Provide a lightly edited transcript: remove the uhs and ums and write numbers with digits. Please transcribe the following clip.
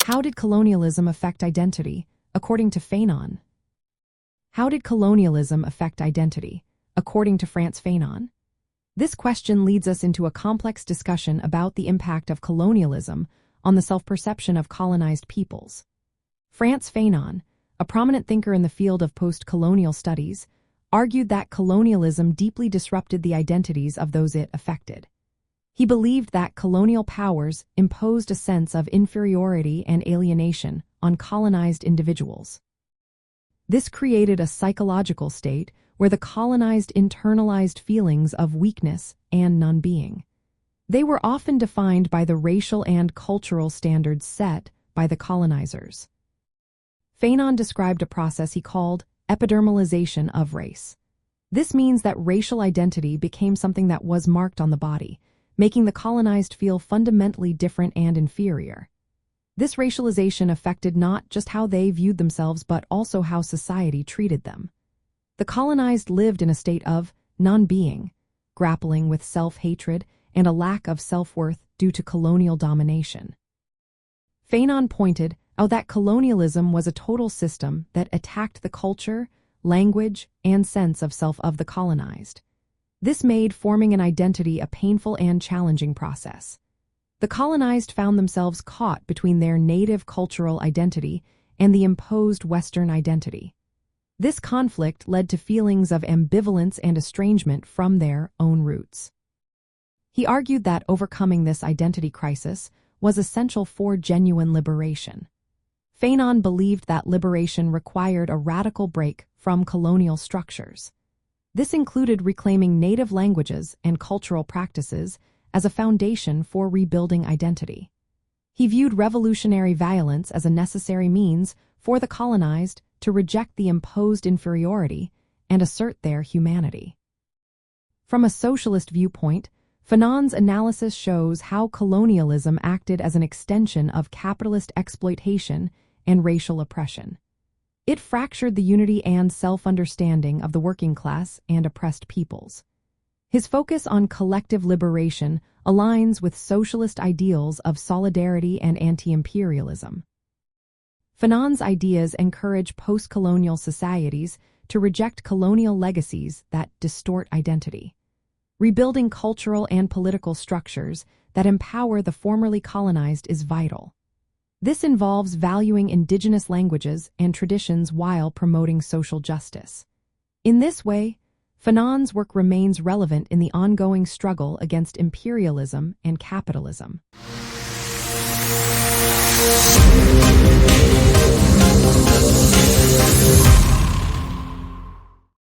How did colonialism affect identity, according to Fanon? How did colonialism affect identity, according to Frantz Fanon? This question leads us into a complex discussion about the impact of colonialism on the self-perception of colonized peoples. Frantz Fanon, a prominent thinker in the field of post-colonial studies, argued that colonialism deeply disrupted the identities of those it affected. He believed that colonial powers imposed a sense of inferiority and alienation on colonized individuals. This created a psychological state where the colonized internalized feelings of weakness and non-being. They were often defined by the racial and cultural standards set by the colonizers. Fanon described a process he called epidermalization of race. This means that racial identity became something that was marked on the body, making the colonized feel fundamentally different and inferior. This racialization affected not just how they viewed themselves but also how society treated them. The colonized lived in a state of non-being, grappling with self-hatred and a lack of self-worth due to colonial domination. Fanon pointed out that colonialism was a total system that attacked the culture, language, and sense of self of the colonized. This made forming an identity a painful and challenging process. The colonized found themselves caught between their native cultural identity and the imposed Western identity. This conflict led to feelings of ambivalence and estrangement from their own roots. He argued that overcoming this identity crisis was essential for genuine liberation. Fanon believed that liberation required a radical break from colonial structures. This included reclaiming native languages and cultural practices as a foundation for rebuilding identity. He viewed revolutionary violence as a necessary means for the colonized to reject the imposed inferiority and assert their humanity. From a socialist viewpoint, Fanon's analysis shows how colonialism acted as an extension of capitalist exploitation and racial oppression. It fractured the unity and self-understanding of the working class and oppressed peoples. His focus on collective liberation aligns with socialist ideals of solidarity and anti-imperialism. Fanon's ideas encourage post-colonial societies to reject colonial legacies that distort identity, rebuilding cultural and political structures that empower the formerly colonized is vital. This involves valuing indigenous languages and traditions while promoting social justice. In this way, Fanon's work remains relevant in the ongoing struggle against imperialism and capitalism.